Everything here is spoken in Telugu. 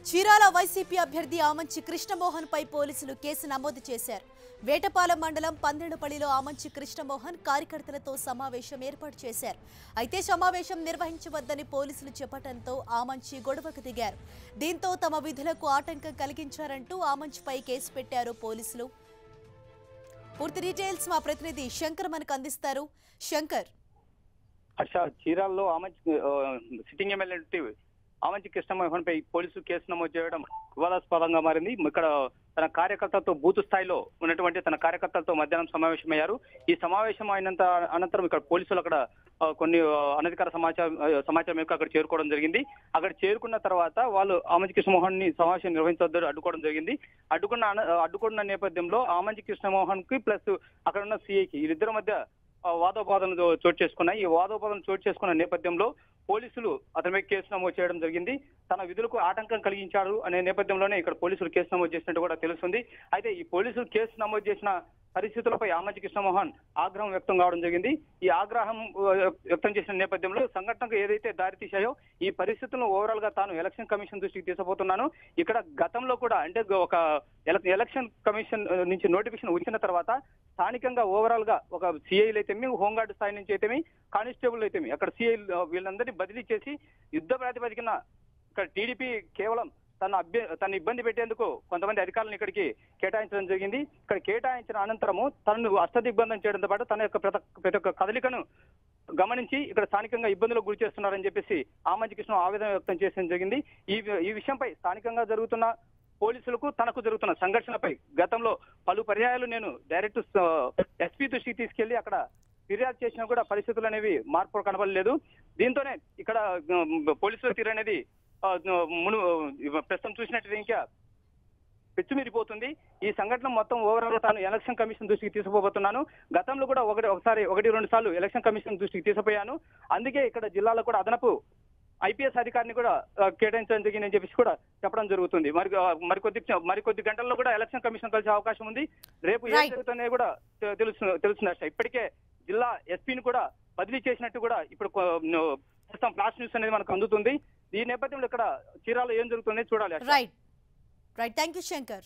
చీరాల వైసీపీ అభ్యర్థి ఆమంచి కృష్ణమోహన్ పై పోలీసులు కేసు నమోదు చేశారు. వేటపాలెం మండలం పందిండుపల్లిలో ఆమంచి కృష్ణమోహన్ కార్యకర్తలతో సమావేశం ఏర్పాటు చేశారు. అయితే సమావేశం నిర్వహించవద్దని పోలీసులు చెప్పడంతో ఆమంచి గొడవకు దిగారు. దీంతో తమ విధులకు ఆటంకం కలిగించారంటూ ఆమంచిపై కేసు పెట్టారు పోలీసులు. పూర్తి డీటెయిల్స్ మా ప్రతినిధి శంకర్ మనకు అందిస్తారు. శంకర్, చీరాల్లో ఆమంచి సిట్టింగ్ ఎమ్మెల్యే ఆమంచి కృష్ణమోహన్ పై పోలీసులు కేసు నమోదు చేయడం వివాదాస్పదంగా మారింది. ఇక్కడ తన కార్యకర్తలతో బూత్ స్థాయిలో ఉన్నటువంటి తన కార్యకర్తలతో మధ్యాహ్నం సమావేశమయ్యారు. ఈ సమావేశం అయినంత అనంతరం ఇక్కడ పోలీసులు అక్కడ కొన్ని అనధికార సమాచారం మేరకు అక్కడ చేరుకోవడం జరిగింది. అక్కడ చేరుకున్న తర్వాత వాళ్ళు ఆమంచి కృష్ణమోహన్ ని సమావేశం నిర్వహించొద్దని అడ్డుకోవడం జరిగింది. అడ్డుకున్న నేపథ్యంలో ఆమంచి కృష్ణమోహన్ కి ప్లస్ అక్కడ ఉన్న సిఐకి వీరిద్దరి మధ్య వాదోపాదనలు చోటు చేసుకున్నాయి. ఈ వాదోపాదనలు చోటు చేసుకున్న నేపథ్యంలో పోలీసులు అతనిపై కేసు నమోదు చేయడం జరిగింది. తన విధులకు ఆటంకం కలిగించాడు అనే నేపథ్యంలోనే ఇక్కడ పోలీసులు కేసు నమోదు చేసినట్టు కూడా తెలుస్తుంది. అయితే ఈ పోలీసులు కేసు నమోదు చేసిన పరిస్థితులపై ఆమంచి కృష్ణమోహన్ ఆగ్రహం వ్యక్తం కావడం జరిగింది. ఈ ఆగ్రహం వ్యక్తం చేసిన నేపథ్యంలో సంఘటనకు ఏదైతే దారితీశాయో ఈ పరిస్థితులను ఓవరాల్ గా తాను ఎలక్షన్ కమిషన్ దృష్టికి తీసుకుపోతున్నాను. ఇక్కడ గతంలో కూడా అంటే ఒక ఎలక్షన్ కమిషన్ నుంచి నోటిఫికేషన్ వచ్చిన తర్వాత స్థానికంగా ఓవరాల్ గా ఒక సిఐలు అయితేమి, హోంగార్డు స్థాయి నుంచి అయితేమి, కానిస్టేబుల్ అయితేమి అక్కడ సిఐ వీళ్ళందరినీ బదిలీ చేసి యుద్ధ ప్రాతిపదికన ఇక్కడ టీడీపీ కేవలం తన ఇబ్బంది పెట్టేందుకు కొంతమంది అధికారులను ఇక్కడికి కేటాయించడం జరిగింది. ఇక్కడ కేటాయించిన అనంతరము తనను అష్టదిగ్బంధం చేయడంతో పాటు తన యొక్క ప్రతి ఒక్క కదలికను గమనించి ఇక్కడ స్థానికంగా ఇబ్బందులకు గురి చేస్తున్నారని చెప్పేసి ఆమంచి కృష్ణ ఆవేదన వ్యక్తం చేయడం జరిగింది. ఈ విషయంపై స్థానికంగా జరుగుతున్న పోలీసులకు తనకు జరుగుతున్న సంఘర్షణపై గతంలో పలు పర్యాయాలు నేను డైరెక్ట్ ఎస్పీ దృష్టికి తీసుకెళ్లి అక్కడ ఫిర్యాదు చేసినా కూడా పరిస్థితులు అనేవి మార్పు కనబడలేదు. దీంతోనే ఇక్కడ పోలీసుల తీరు అనేది ప్రస్తుతం చూసినట్టు ఇంకా పెచ్చుమిరిపోతుంది. ఈ సంఘటన మొత్తం ఓవరాల్ తాను ఎలక్షన్ కమిషన్ దృష్టికి తీసుకుపోతున్నాను. గతంలో కూడా ఒకటి రెండు సార్లు ఎలక్షన్ కమిషన్ దృష్టికి తీసుకుపోయాను. అందుకే ఇక్కడ జిల్లాలో కూడా అదనపు ఐపీఎస్ అధికారిని కూడా కేటాయించడం జరిగిందని చెప్పేసి కూడా చెప్పడం జరుగుతుంది. మరికొద్ది గంటల్లో కూడా ఎలక్షన్ కమిషన్ కలిసే అవకాశం ఉంది. రేపు ఏం జరుగుతుందనే కూడా తెలుస్తుంది. ఇప్పటికే జిల్లా ఎస్పీని కూడా బదిలీ చేసినట్టు కూడా ఇప్పుడు ప్రస్తుతం ఫ్లాష్ న్యూస్ అనేది మనకు అందుతుంది. ఈ నేపథ్యంలో ఇక్కడ చీరాలో ఏం జరుగుతుందో చూడాలి. Right, thank you Shankar.